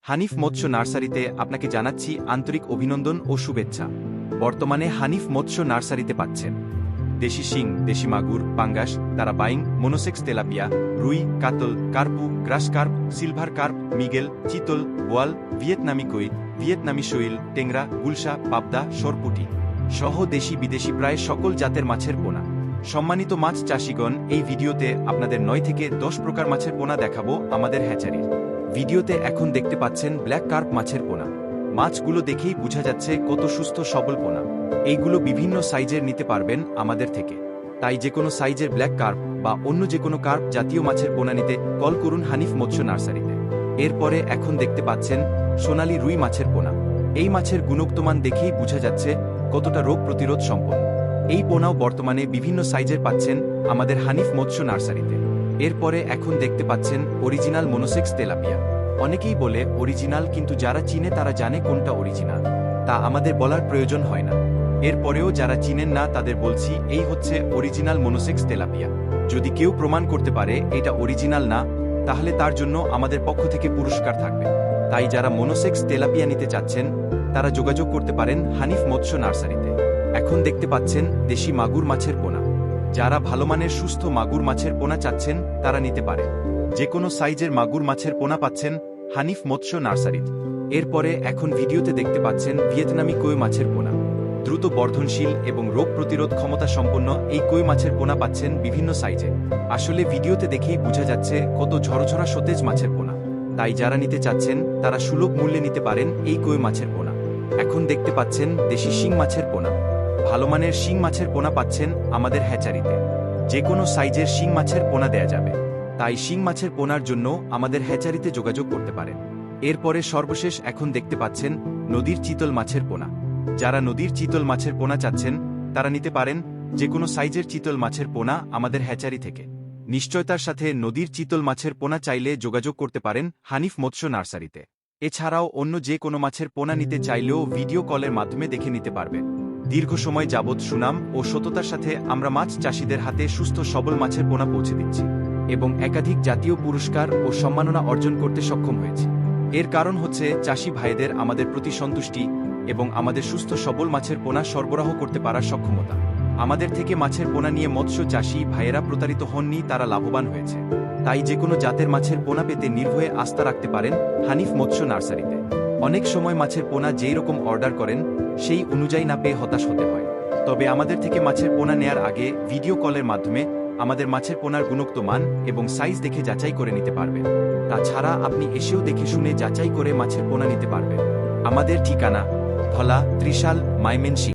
হানিফ মৎস্য নার্সারিতে আপনাকে জানাচ্ছি আন্তরিক অভিনন্দন ও শুভেচ্ছা। বর্তমানে হানিফ মৎস্য নার্সারিতে পাচ্ছেন দেশি শিং, দেশি মাগুর, পাঙ্গাস, তারাবাইং, মনোসেক্স তেলাপিয়া, রুই, কাতল, কার্পু, গ্রাস কার্প, সিলভার কার্প, মিগেল, চিতল, বোয়াল, ভিয়েতনামি কই, ভিয়েতনামি শৈল, টেংরা, গুলশা, পাবদা, সরপুটি সহ দেশি বিদেশি প্রায় সকল জাতের মাছের পোনা। সম্মানিত মাছ চাষিগণ, এই ভিডিওতে আপনাদের 9 থেকে 10 প্রকার মাছের পোনা দেখাবো আমাদের হ্যাচারির। ভিডিওতে এখন দেখতে পাচ্ছেন ব্ল্যাক কার্প মাছের পোনা। মাছগুলো দেখেই বোঝা যাচ্ছে কত সুস্থ সবল পোনা। এইগুলো বিভিন্ন সাইজের নিতে পারবেন আমাদের থেকে। তাই যে কোনো সাইজের ব্ল্যাক কার্প বা অন্য যে কোনো কার্প জাতীয় মাছের পোনা নিতে কল করুন হানিফ মৎস্য নার্সারিতে। এরপরে এখন দেখতে পাচ্ছেন সোনালী রুই মাছের পোনা। এই মাছের গুণগতমান দেখেই বোঝা যাচ্ছে কতটা রোগ প্রতিরোধ সম্পন্ন। এই পোনাও বর্তমানে বিভিন্ন সাইজের পাচ্ছেন আমাদের হানিফ মৎস্য নার্সারিতে। এরপরে এখন দেখতে পাচ্ছেন অরিজিনাল মনোসেক্স তেলাপিয়া। অনেকেই বলে অরিজিনাল, কিন্তু যারা চিনে তারা জানে কোনটা অরিজিনাল, তা আমাদের বলার প্রয়োজন হয় না। এরপরেও যারা চিনেন না তাদের বলছি, এই হচ্ছে অরিজিনাল মনোসেক্স তেলাপিয়া। যদি কেউ প্রমাণ করতে পারে এটা অরিজিনাল না, তাহলে তার জন্য আমাদের পক্ষ থেকে পুরস্কার থাকবে। তাই যারা মনোসেক্স তেলাপিয়া নিতে চাচ্ছেন তারা যোগাযোগ করতে পারেন হানিফ মৎস্য নার্সারিতে। এখন দেখতে পাচ্ছেন দেশি মাগুর মাছের পোনা। যারা ভালো মানের সুস্থ মাগুর মাছের পোনা চাচ্ছেন তারা নিতে পারে। যে কোনো সাইজের মাগুর মাছের পোনা পাচ্ছেন হানিফ মৎস্য নার্সারিতে। এরপরে এখন ভিডিওতে দেখতে পাচ্ছেন ভিয়েতনামি কই মাছের পোনা। দ্রুত বর্ধনশীল এবং রোগ প্রতিরোধ ক্ষমতা সম্পন্ন এই কই মাছের পোনা পাচ্ছেন বিভিন্ন সাইজে। আসলে ভিডিওতে দেখেই বোঝা যাচ্ছে কত ঝরঝরা সতেজ মাছের পোনা। তাই যারা নিতে চাচ্ছেন তারা সুলভ মূল্যে নিতে পারেন এই কই মাছের পোনা। এখন দেখতে পাচ্ছেন দেশি শিং মাছের পোনা। ভালো মানের শিং মাছের পোনা পাচ্ছেন আমাদের হ্যাচারিতে। যে কোনো সাইজের শিং মাছের পোনা দেয়া যাবে। তাই শিং মাছের পোনার জন্য আমাদের হ্যাচারিতে যোগাযোগ করতে পারেন। এরপরে সর্বশেষ এখন দেখতে পাচ্ছেন নদীর চিতল মাছের পোনা। যারা নদীর চিতল মাছের পোনা চাচ্ছেন তারা নিতে পারেন যে কোনো সাইজের চিতল মাছের পোনা আমাদের হ্যাচারি থেকে। নিশ্চয়তার সাথে নদীর চিতল মাছের পোনা চাইলে যোগাযোগ করতে পারেন হানিফ মৎস্য নার্সারিতে। এছাড়াও অন্য যে কোনো মাছের পোনা নিতে চাইলেও ভিডিও কলের মাধ্যমে দেখে নিতে পারবেন। দীর্ঘ সময় যাবৎ সুনাম ও সততার সাথে আমরা মাছ চাষিদের হাতে সুস্থ সবল মাছের পোনা পৌঁছে দিচ্ছি এবং একাধিক জাতীয় পুরস্কার ও সম্মাননা অর্জন করতে সক্ষম হয়েছি। এর কারণ হচ্ছে চাষি ভাইদের আমাদের প্রতি সন্তুষ্টি এবং আমাদের সুস্থ সবল মাছের পোনা সরবরাহ করতে পারার সক্ষমতা। আমাদের থেকে মাছের পোনা নিয়ে মৎস্য চাষি ভাইয়েরা প্রতারিত হননি, তারা লাভবান হয়েছে। তাই যে কোনো জাতের মাছের পোনা পেতে নির্ভয়ে আস্থা রাখতে পারেন হানিফ মৎস্য নার্সারিতে। অনেক সময় মাছের পোনা যেই রকম অর্ডার করেন সেই অনুযায়ী না পেয়ে হতাশ হতে হয়। তবে আমাদের থেকে মাছের পোনা নেয়ার আগে ভিডিও কলের মাধ্যমে আমাদের মাছের পোনার গুণগত মান এবং সাইজ দেখে যাচাই করে নিতে পারবেন। তাছাড়া আপনি এসেও দেখে শুনে যাচাই করে মাছের পোনা নিতে পারবেন। আমাদের ঠিকানা: ধলা, ত্রিশাল, ময়মনসিংহ।